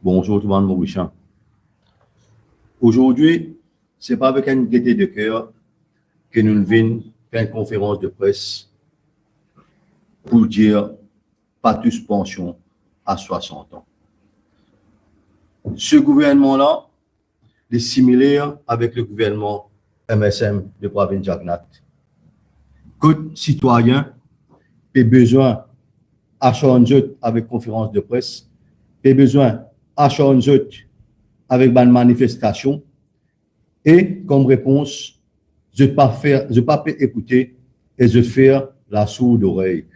Bonjour tout le monde, Maurice. Aujourd'hui, ce n'est pas avec une gaieté de cœur que nous venons faire une conférence de presse pour dire pas tous pension à 60 ans. Ce gouvernement-là est similaire avec le gouvernement MSM de Pravin Jagnat. Que citoyens ont besoin d'acharner avec conférence de presse, ont besoin d'acharner avec une manifestation et comme réponse, je ne pas écouter et je faire la sourde oreille.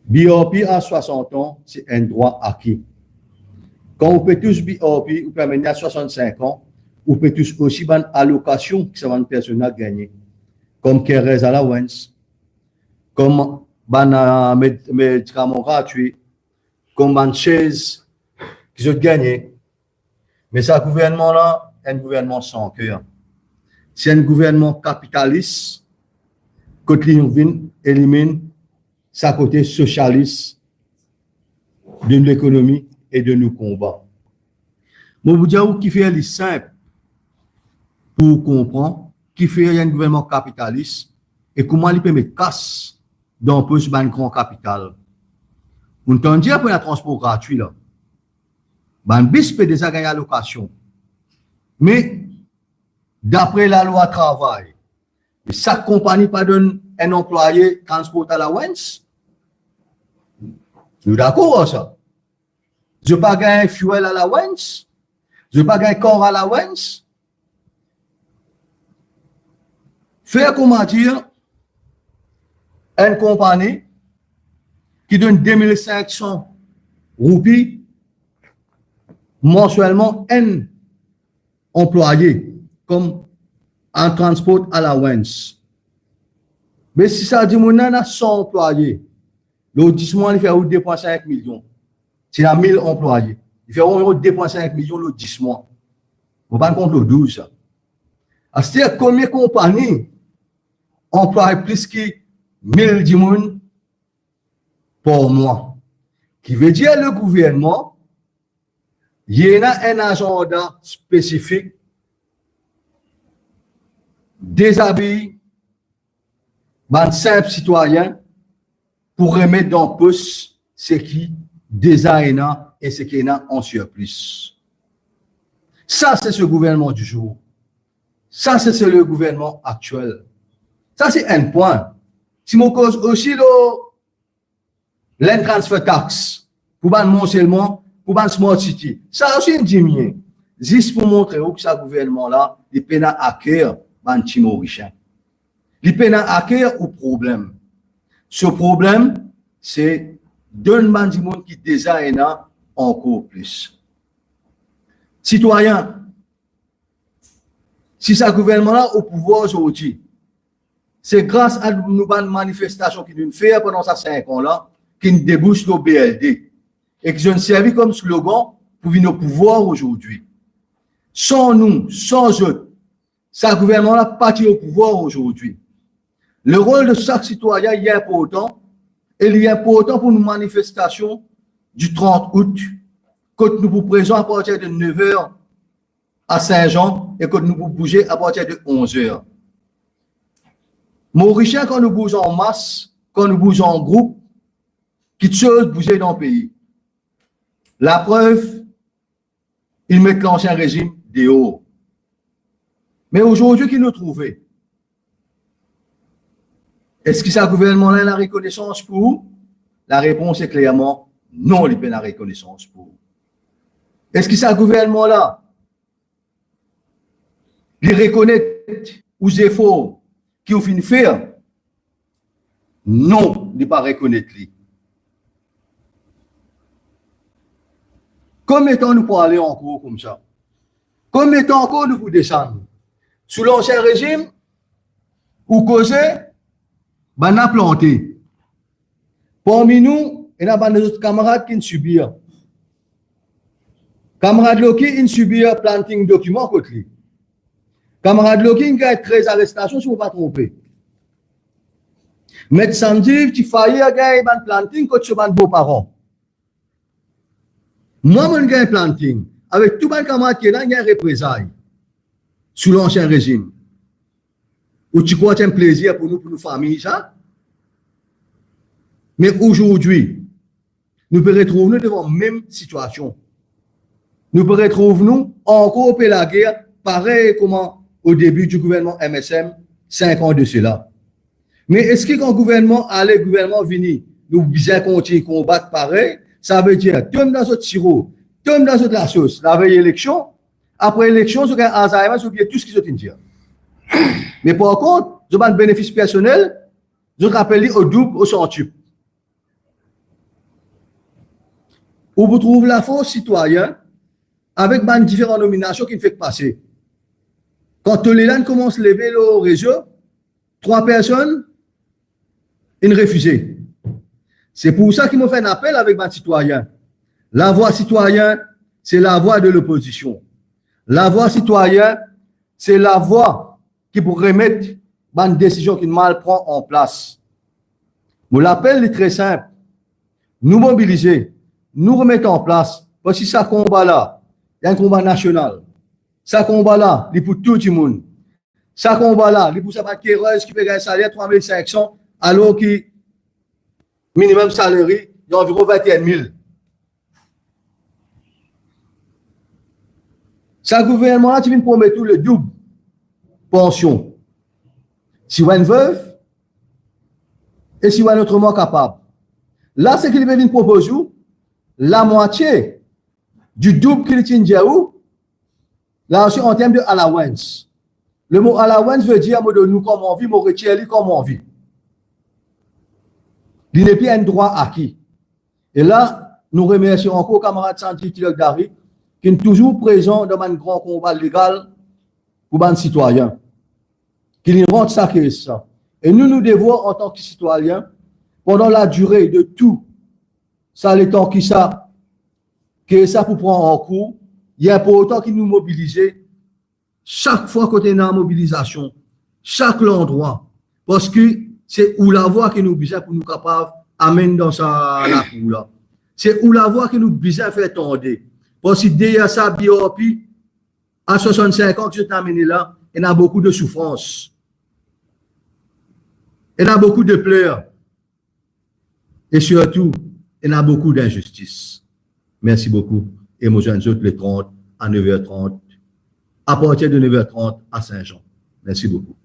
BOP à 60 ans, c'est un droit acquis. Quand on peut tous BOP, on peut amener à 65 ans, on peut tous aussi une allocation que ça va une personne gagner, comme Kerez Allowance, comme un médicament gratuit, comme une chaise qui ont gagné. Mais ce gouvernement-là est un gouvernement sans cœur. C'est un gouvernement capitaliste qui élimine sa côté socialiste de l'économie et de nos combats. Je vous dis qui fait les simple pour comprendre qui fait un gouvernement capitaliste et comment il peut mettre casse dans un peu ce grand capital. On entend dire pour un transport gratuit là. Ben, BIS peut déjà gagner la location. Mais, d'après la loi travail, chaque compagnie pas donne un employé transport à la allowance. Nous d'accord avec ça. Je ne pas gagner fuel à la allowance. Je ne pas gagner corps à la allowance. Faire comment dire, une compagnie qui donne 2500 roupies mensuellement un employé comme un transport à la allowance. Mais si ça dit qu'on a 100 employés, l'audissement il fait 2,5 millions. C'est à 1000 employés. Il fait 2,5 millions l'audissement. On va compte le 12. C'est-à-dire combien de compagnies emploient plus que 1000 personnes par mois. Qui veut dire le gouvernement il y a un agenda spécifique, déshabille, un simple citoyen pour remettre dans le poste ce qui déjà est là et ce qui est là en surplus. Ça, c'est ce gouvernement du jour. Ça, c'est le gouvernement actuel. Ça, c'est un point. Si on cause aussi l'transfert tax pour un mensuellement, pour une smart city. Ça aussi une diminution. Juste pour montrer que ce gouvernement-là, il peine à acquérir un petit Mauricien. Il peine à acquérir au problème. Ce problème, c'est d'un monde qui déjà est là encore plus. Citoyens, si ce gouvernement-là au pouvoir aujourd'hui, c'est grâce à nos manifestations qui nous fait pendant ces 5 ans-là, qui nous débouche le BLD. Et qui ont servi comme slogan pour venir au pouvoir aujourd'hui. Sans nous, sans eux, ce gouvernement-là parti au pouvoir aujourd'hui. Le rôle de chaque citoyen est important et il est important pour nos manifestations du 30 août, que nous vous présentons à partir de 9h à Saint-Jean et que nous vous bouger à partir de 11h. Maurice, quand nous bougeons en masse, quand nous bougeons en groupe, qui chose bouger dans le pays. La preuve, ils mettent l'ancien régime dehors. Mais aujourd'hui, qui nous trouvent? Est-ce que ce gouvernement-là a la reconnaissance pour vous? La réponse est clairement non, il n'a pas la reconnaissance pour vous. Est-ce que ce gouvernement-là, il reconnaît aux efforts qui ont fini de faire? Non, il n'est pas reconnaître. Combien de temps nous pour aller encore comme ça? Combien de temps encore nous pour descendre? Sous l'ancien régime, ou causé, on a planté. Parmi nous, il y a des autres camarades qui subissent. Camarades qui subissent planting documents contre lui. Camarades qui ont 13 arrestations, si vous ne pas tromper. Médecin dit, tu faillis à gagner un planting contre ses beaux-parents. Moi, mon gars, planting, avec tout le camarade qui est là, il y a un représailles sous l'ancien régime. Ou tu crois que c'est un plaisir pour nos familles, ça? Mais aujourd'hui, nous pouvons retrouver devant la même situation. Nous pouvons retrouver encore la guerre, pareil comme au début du gouvernement MSM, 5 ans de cela. Mais est-ce que quand le gouvernement allait, le gouvernement vini, nous bien continuer à combattre pareil, ça veut dire, tout dans notre sirop, tout dans notre la sauce, la veille élection, après l'élection, c'est un Alzheimer, c'est oublié tout ce qu'ils ont dit. Mais par contre, je pas de bénéfice personnel, je rappelle au double, au centuple. Où vous trouvez la force citoyenne avec différentes nominations qui ne fait que passer. Quand Toléland commence à lever le réseau, 3 personnes, ils refusent. C'est pour ça qu'ils m'ont fait un appel avec les citoyens. La voix citoyenne, c'est la voix de l'opposition. La voix citoyenne, c'est la voix qui pourrait remettre une décision qui mal prend en place. Mon l'appel est très simple. Nous mobiliser, nous remettre en place, parce que ça combat là, il y a un combat national. Ça combat là, il est pour tout le monde. Ça combat là, il est pour ça qui paye un salaire 3500, alors que minimum salaire, il y a environ 21 000. Ça gouvernement-là, tu viens de promettre le double pension. Si vous êtes une veuve, et si vous êtes autrement capable. Là, c'est qu'il vient de proposer la moitié du double qu'il tient là aussi en termes de allowance. Le mot allowance veut dire de nous comme on vit, mon retire comme on vit. Il n'est plus un droit acquis. Et là, nous remercions encore camarades scientifiques d'Ari qui sont toujours présents dans un grand combat légal pour les citoyens. Qui nous rendent ça que ça. Et nous nous devons, en tant que citoyens, pendant la durée de tout, ça, le temps que ça pour prendre en cours, il y a important qu'ils nous mobilisent chaque fois qu'on est en mobilisation, chaque endroit, parce que c'est où la voie qui nous besoin pour nous capables d'amener dans la cour là. C'est où la voie qui nous besoin de faire tendre. Parce que derrière ça, biopi, à 65 ans que je t'ai amené là, il y a beaucoup de souffrance. Il y a beaucoup de pleurs. Et surtout, il y a beaucoup d'injustice. Merci beaucoup. Et moi, je vous le 30 à 9h30, à partir de 9h30 à Saint-Jean. Merci beaucoup.